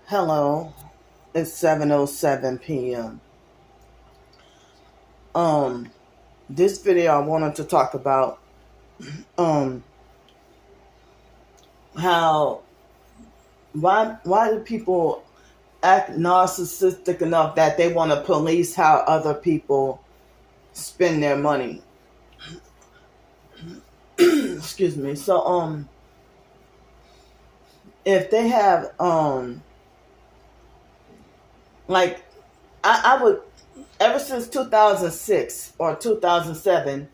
Hello, it's 7:07 p.m. Um, this video I wanted to talk about um how why do people act narcissistic enough that they want to police how other people spend their money. Excuse me. So if they have like I would ever since 2006 or 2007,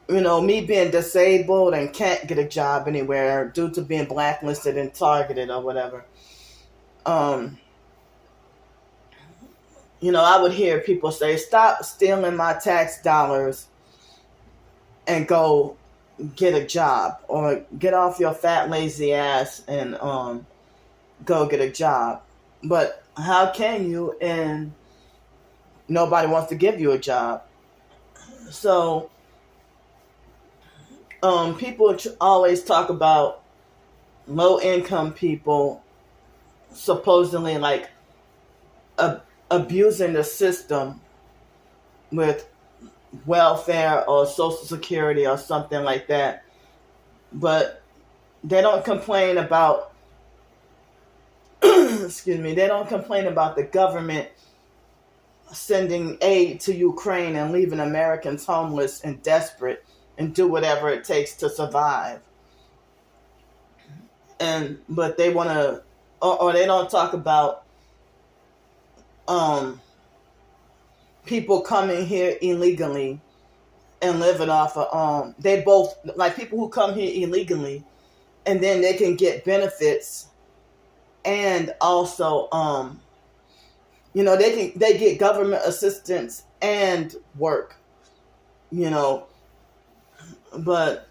me being disabled and can't get a job anywhere due to being blacklisted and targeted or whatever. Um, I would hear people say, "Stop stealing my tax dollars and go get a job, or get off your fat lazy ass and go get a job." But how can you? And nobody wants to give you a job. So people always talk about low income people supposedly like abusing the system with welfare or social security or something like that. But they don't complain about excuse me, they don't complain about the government sending aid to Ukraine and leaving Americans homeless and desperate and do whatever it takes to survive. But they want to, or they don't talk about people coming here illegally and living off of they both like people who come here illegally and then they can get benefits, and also they get government assistance and work, you know. But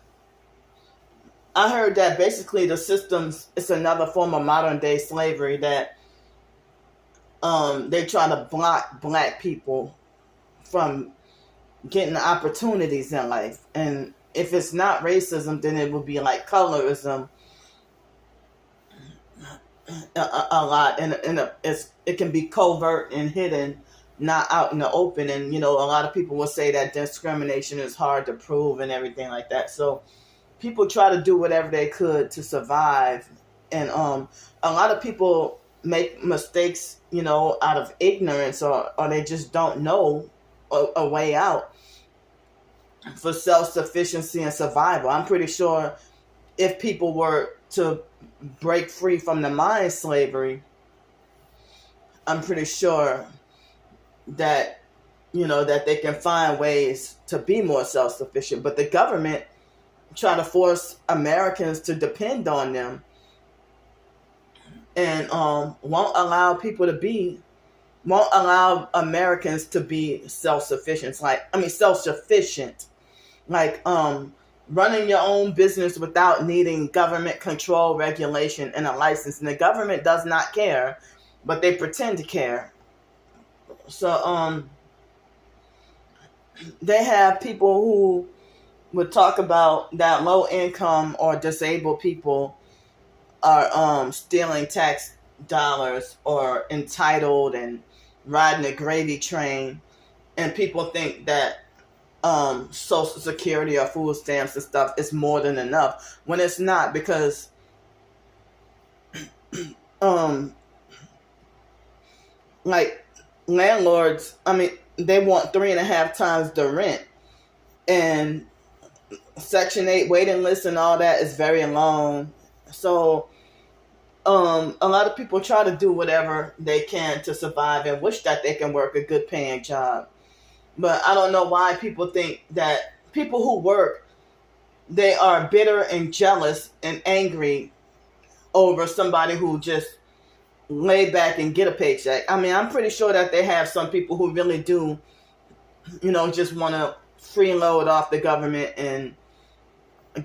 I heard that basically the systems, it's another form of modern day slavery, that they try to block black people from getting opportunities in life. And if it's not racism, then it would be like colorism a lot. And it can be covert and hidden, not out in the open. And, a lot of people will say that discrimination is hard to prove and everything like that. So people try to do whatever they could to survive. And a lot of people make mistakes, out of ignorance, or they just don't know a way out for self-sufficiency and survival. I'm pretty sure if people were to break free from the mind slavery, I'm pretty sure that, that they can find ways to be more self-sufficient. But the government try to force Americans to depend on them, and won't allow Americans to be self-sufficient. Self-sufficient. Like running your own business without needing government control, regulation, and a license. And the government does not care, but they pretend to care. So they have people who would talk about that low income or disabled people are stealing tax dollars or entitled and riding a gravy train, and people think that social security or food stamps and stuff is more than enough, when it's not, because like landlords, they want 3.5 times the rent, and Section 8 waiting list and all that is very long. So a lot of people try to do whatever they can to survive and wish that they can work a good paying job. But I don't know why people think that people who work, they are bitter and jealous and angry over somebody who just lay back and get a paycheck. I'm pretty sure that they have some people who really do, just want to freeload off the government and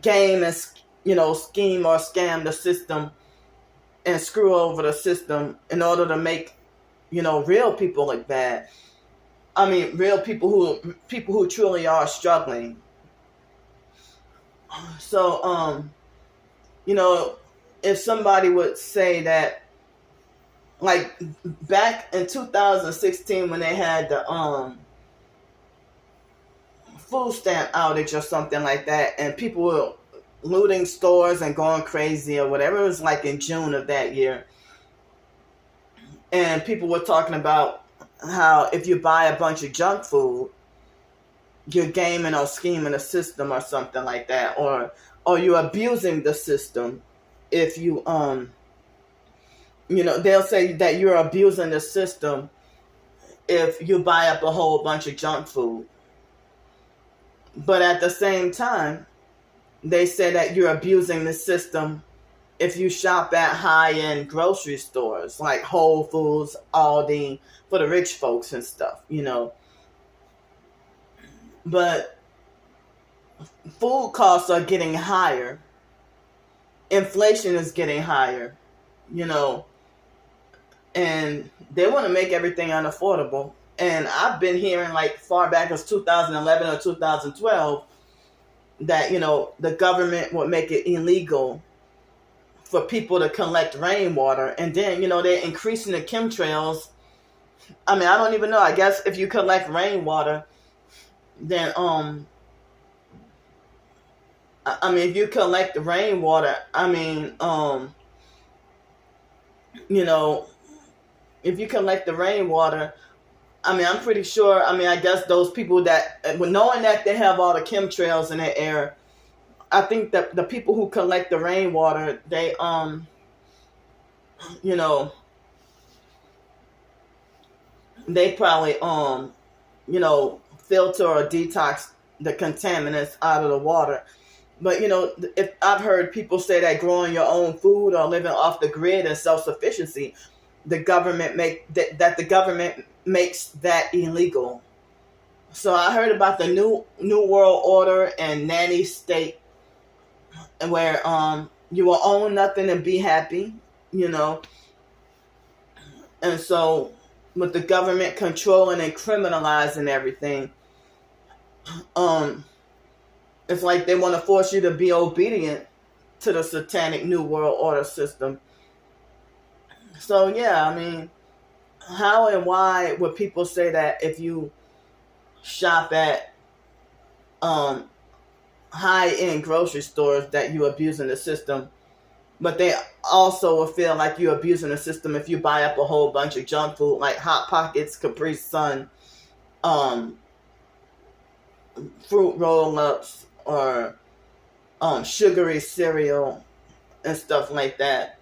game and, scheme or scam the system and screw over the system in order to make, real people look bad. Real people who truly are struggling. So, if somebody would say that like back in 2016 when they had the food stamp outage or something like that, and people were looting stores and going crazy or whatever. It was like in June of that year. And people were talking about how if you buy a bunch of junk food, you're gaming or scheming the system or something like that, or you're abusing the system. If you they'll say that you're abusing the system if you buy up a whole bunch of junk food. But at the same time, they say that you're abusing the system if you shop at high-end grocery stores like Whole Foods, Aldi, for the rich folks and stuff, But food costs are getting higher. Inflation is getting higher, and they want to make everything unaffordable. And I've been hearing like far back as 2011 or 2012 that, the government would make it illegal for people to collect rainwater. And then, they're increasing the chemtrails. I mean, I don't even know. I guess if you collect rainwater, then, if you collect the rainwater, if you collect the rainwater, I'm pretty sure, I guess those people that, knowing that they have all the chemtrails in their air, I think that the people who collect the rainwater, they, they probably, filter or detox the contaminants out of the water. But, if I've heard people say that growing your own food or living off the grid and self-sufficiency, the government the government makes that illegal. So I heard about the new world order and nanny state, where you will own nothing and be happy, And so with the government controlling and criminalizing everything, it's like they want to force you to be obedient to the satanic new world order system. So yeah, how and why would people say that if you shop at high-end grocery stores that you're abusing the system, but they also will feel like you're abusing the system if you buy up a whole bunch of junk food like Hot Pockets, Capri Sun, fruit roll-ups, or sugary cereal and stuff like that.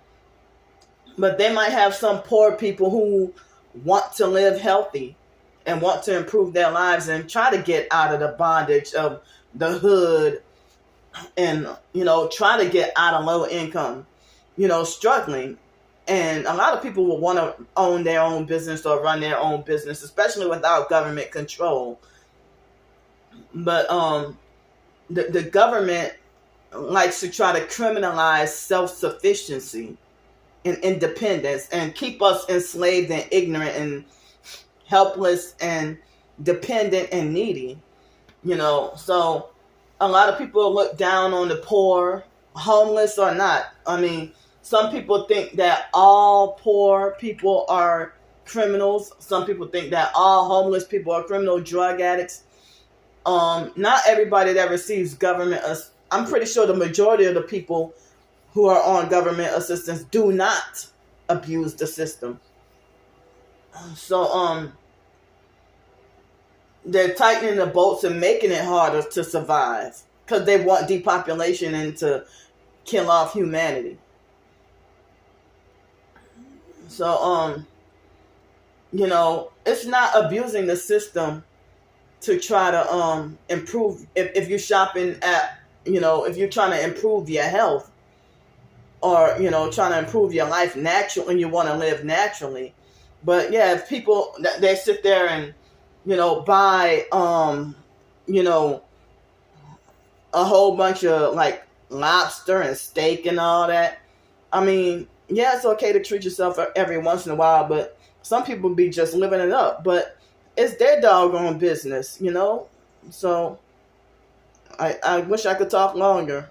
But they might have some poor people who want to live healthy and want to improve their lives and try to get out of the bondage of the hood and, try to get out of low income, struggling. And a lot of people will want to own their own business or run their own business, especially without government control. But the government likes to try to criminalize self-sufficiency and independence and keep us enslaved and ignorant and helpless and dependent and needy, So a lot of people look down on the poor, homeless or not. Some people think that all poor people are criminals. Some people think that all homeless people are criminal drug addicts. Not everybody that receives government, I'm pretty sure the majority of the people who are on government assistance do not abuse the system. So, they're tightening the bolts and making it harder to survive because they want depopulation and to kill off humanity. So, it's not abusing the system to try to improve. If you're shopping at, if you're trying to improve your health or, trying to improve your life naturally and you want to live naturally. But yeah, if people, they sit there and, buy, a whole bunch of like lobster and steak and all that. Yeah, it's okay to treat yourself every once in a while, but some people be just living it up. But it's their doggone business, So I wish I could talk longer.